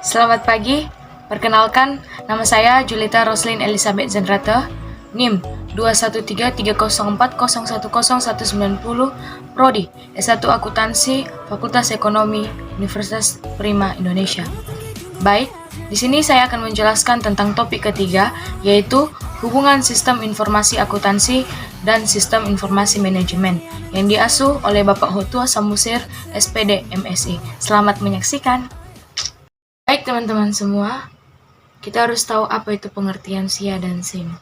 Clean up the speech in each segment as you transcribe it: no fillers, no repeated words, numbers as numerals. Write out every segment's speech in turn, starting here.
Selamat pagi, perkenalkan nama saya Julita Roslin Elizabeth Zenrata, NIM 2133040101090, Prodi S1 Akuntansi, Fakultas Ekonomi, Universitas Prima Indonesia. Baik, di sini saya akan menjelaskan tentang topik ketiga, yaitu hubungan sistem informasi akuntansi dan sistem informasi manajemen yang diasuh oleh Bapak Hotua Samusir, SPD, MSI. Selamat menyaksikan. Baik teman-teman semua, kita harus tahu apa itu pengertian SIA dan SIM.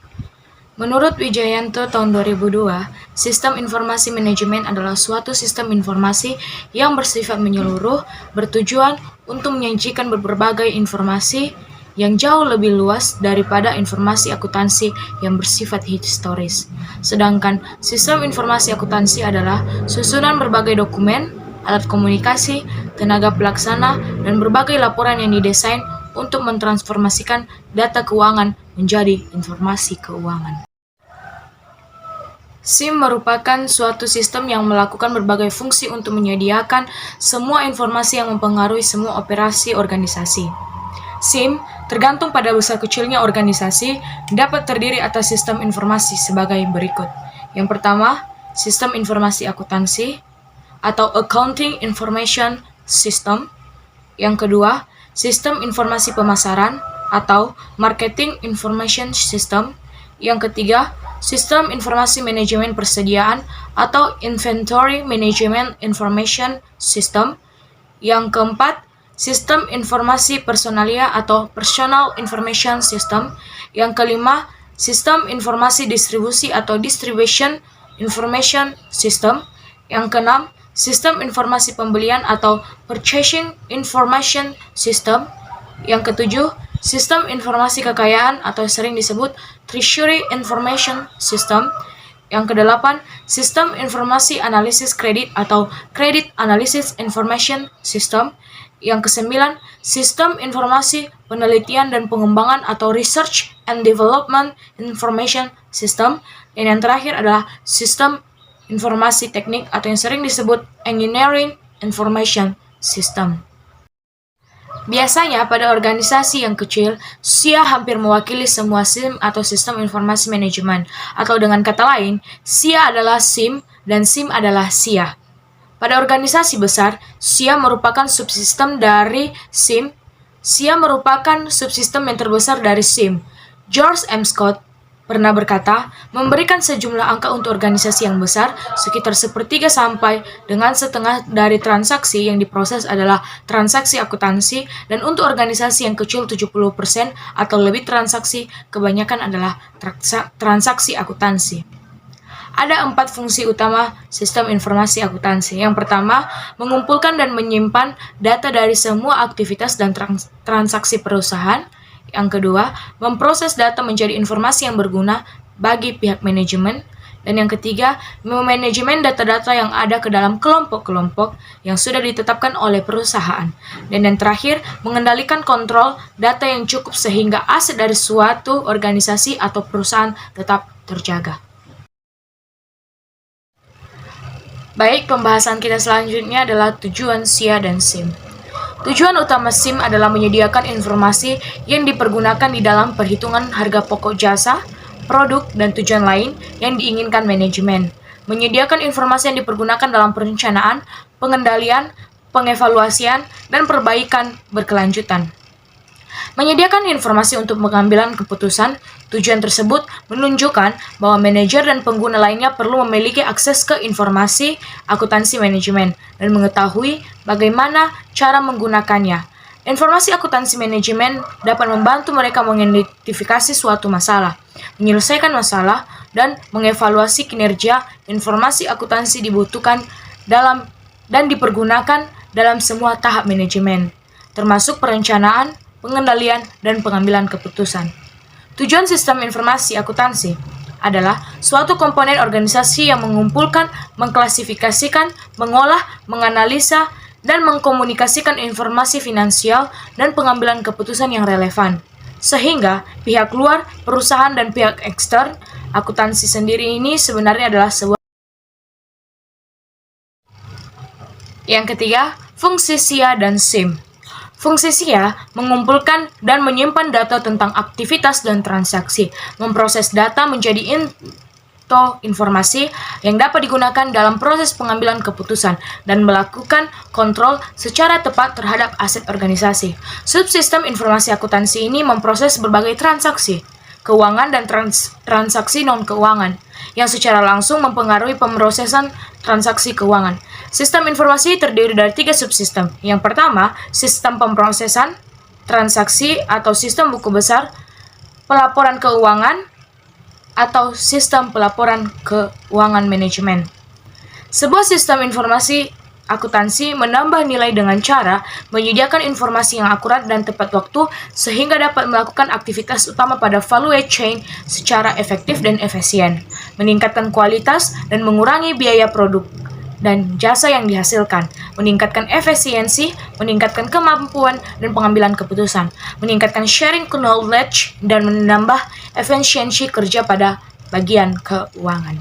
Menurut Wijayanto tahun 2002, sistem informasi manajemen adalah suatu sistem informasi yang bersifat menyeluruh, bertujuan untuk menyajikan berbagai informasi yang jauh lebih luas daripada informasi akuntansi yang bersifat historis. Sedangkan sistem informasi akuntansi adalah susunan berbagai dokumen, alat komunikasi, tenaga pelaksana, dan berbagai laporan yang didesain untuk mentransformasikan data keuangan menjadi informasi keuangan. SIM merupakan suatu sistem yang melakukan berbagai fungsi untuk menyediakan semua informasi yang mempengaruhi semua operasi organisasi. SIM tergantung pada besar kecilnya organisasi, dapat terdiri atas sistem informasi sebagai berikut. Yang pertama, sistem informasi akuntansi atau Accounting Information System. Yang kedua, sistem informasi pemasaran atau Marketing Information System. Yang ketiga, sistem informasi manajemen persediaan atau Inventory Management Information System. Yang keempat, sistem informasi personalia atau Personal Information System. Yang kelima, sistem informasi distribusi atau Distribution Information System. Yang keenam, sistem informasi pembelian atau Purchasing Information System. Yang ketujuh, sistem informasi kekayaan atau sering disebut Treasury Information System. Yang kedelapan, sistem informasi analisis kredit atau Credit Analysis Information System. Yang kesembilan, sistem informasi penelitian dan pengembangan atau Research and Development Information System. Dan yang terakhir adalah sistem informasi teknik atau yang sering disebut Engineering Information System. Biasanya pada organisasi yang kecil, SIA hampir mewakili semua SIM atau sistem informasi manajemen. Atau dengan kata lain, SIA adalah SIM dan SIM adalah SIA. Pada organisasi besar, SIA merupakan subsistem dari SIM. SIA merupakan subsistem yang terbesar dari SIM. George M. Scott pernah berkata, memberikan sejumlah angka untuk organisasi yang besar, sekitar sepertiga sampai dengan setengah dari transaksi yang diproses adalah transaksi akuntansi, dan untuk organisasi yang kecil 70% atau lebih transaksi, kebanyakan adalah transaksi akuntansi. Ada 4 fungsi utama sistem informasi akuntansi. Yang pertama, mengumpulkan dan menyimpan data dari semua aktivitas dan transaksi perusahaan. Yang kedua, memproses data menjadi informasi yang berguna bagi pihak manajemen. Dan yang ketiga, memanajemen data-data yang ada ke dalam kelompok-kelompok yang sudah ditetapkan oleh perusahaan. Dan yang terakhir, mengendalikan kontrol data yang cukup sehingga aset dari suatu organisasi atau perusahaan tetap terjaga. Baik, pembahasan kita selanjutnya adalah tujuan SIA dan SIM. Tujuan utama SIM adalah menyediakan informasi yang dipergunakan di dalam perhitungan harga pokok jasa, produk, dan tujuan lain yang diinginkan manajemen. Menyediakan informasi yang dipergunakan dalam perencanaan, pengendalian, pengevaluasian, dan perbaikan berkelanjutan. Menyediakan informasi untuk pengambilan keputusan. Tujuan tersebut menunjukkan bahwa manajer dan pengguna lainnya perlu memiliki akses ke informasi akuntansi manajemen dan mengetahui bagaimana cara menggunakannya. Informasi akuntansi manajemen dapat membantu mereka mengidentifikasi suatu masalah, menyelesaikan masalah, dan mengevaluasi kinerja. Informasi akuntansi dibutuhkan dalam dan dipergunakan dalam semua tahap manajemen, termasuk perencanaan, pengendalian, dan pengambilan keputusan. Tujuan sistem informasi akuntansi adalah suatu komponen organisasi yang mengumpulkan, mengklasifikasikan, mengolah, menganalisa, dan mengkomunikasikan informasi finansial dan pengambilan keputusan yang relevan. Sehingga pihak luar, perusahaan, dan pihak ekstern, akuntansi sendiri ini sebenarnya adalah sebuah. Yang ketiga, fungsi SIA dan SIM. Fungsi SIA mengumpulkan dan menyimpan data tentang aktivitas dan transaksi, memproses data menjadi informasi yang dapat digunakan dalam proses pengambilan keputusan dan melakukan kontrol secara tepat terhadap aset organisasi. Subsistem informasi akuntansi ini memproses berbagai transaksi keuangan dan transaksi non-keuangan yang secara langsung mempengaruhi pemrosesan transaksi keuangan. Sistem informasi terdiri dari 3 subsistem. Yang pertama, sistem pemrosesan transaksi atau sistem buku besar, pelaporan keuangan atau sistem pelaporan keuangan manajemen. Sebuah sistem informasi akuntansi menambah nilai dengan cara menyediakan informasi yang akurat dan tepat waktu sehingga dapat melakukan aktivitas utama pada value chain secara efektif dan efisien, meningkatkan kualitas dan mengurangi biaya produk dan jasa yang dihasilkan, meningkatkan efisiensi, meningkatkan kemampuan dan pengambilan keputusan, meningkatkan sharing knowledge, dan menambah efisiensi kerja pada bagian keuangan.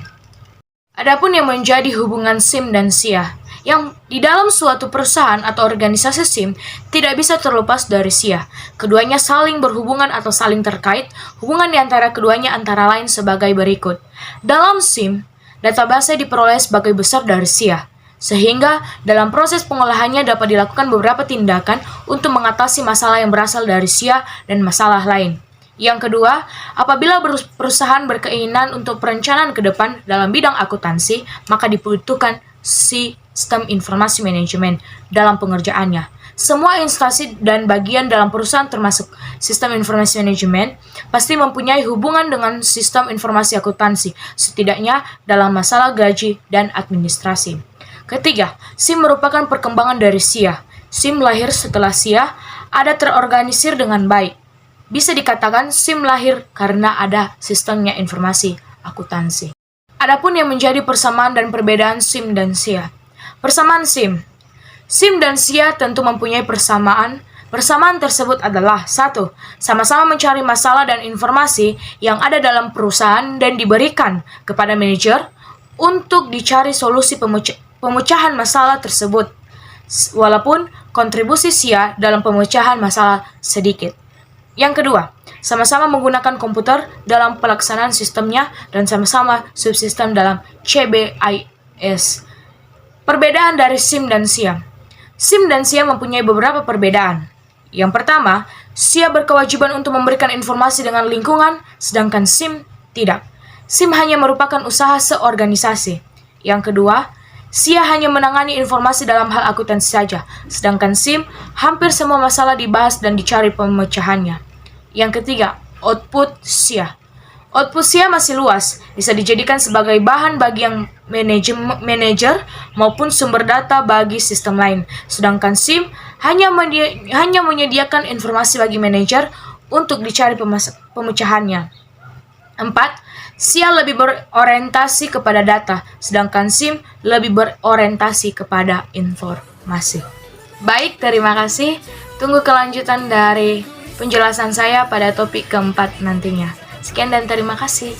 Adapun yang menjadi hubungan SIM dan SIA, yang di dalam suatu perusahaan atau organisasi SIM tidak bisa terlepas dari SIA. Keduanya saling berhubungan atau saling terkait. Hubungan di antara keduanya antara lain sebagai berikut. Dalam SIM, database diperoleh sebagai besar dari SIA, sehingga dalam proses pengolahannya dapat dilakukan beberapa tindakan untuk mengatasi masalah yang berasal dari SIA dan masalah lain. Yang kedua, apabila perusahaan berkeinginan untuk perencanaan ke depan dalam bidang akuntansi, maka dibutuhkan sistem informasi manajemen dalam pengerjaannya. Semua instansi dan bagian dalam perusahaan termasuk sistem informasi manajemen pasti mempunyai hubungan dengan sistem informasi akuntansi, setidaknya dalam masalah gaji dan administrasi. Ketiga, SIM merupakan perkembangan dari SIA. SIM lahir setelah SIA ada terorganisir dengan baik. Bisa dikatakan SIM lahir karena ada sistemnya informasi akuntansi. Adapun yang menjadi persamaan dan perbedaan SIM dan SIA. Persamaan SIM. SIM dan SIA tentu mempunyai persamaan. Persamaan tersebut adalah 1. Sama-sama mencari masalah dan informasi yang ada dalam perusahaan dan diberikan kepada manajer untuk dicari solusi pemecahan masalah tersebut. Walaupun kontribusi SIA dalam pemecahan masalah sedikit. Yang kedua, sama-sama menggunakan komputer dalam pelaksanaan sistemnya dan sama-sama subsistem dalam CBIS. Perbedaan dari SIM dan SIA. SIM dan SIA mempunyai beberapa perbedaan. Yang pertama, SIA berkewajiban untuk memberikan informasi dengan lingkungan, sedangkan SIM tidak. SIM hanya merupakan usaha seorganisasi. Yang kedua, SIA hanya menangani informasi dalam hal akuntansi saja, sedangkan SIM hampir semua masalah dibahas dan dicari pemecahannya. Yang ketiga, output SIA. Output SIA masih luas, bisa dijadikan sebagai bahan bagi yang manajer maupun sumber data bagi sistem lain. Sedangkan SIM hanya menyediakan informasi bagi manajer untuk dicari pemecahannya. 4. SIA lebih berorientasi kepada data, sedangkan SIM lebih berorientasi kepada informasi. Baik, terima kasih. Tunggu kelanjutan dari penjelasan saya pada topik keempat nantinya. Sekian dan terima kasih.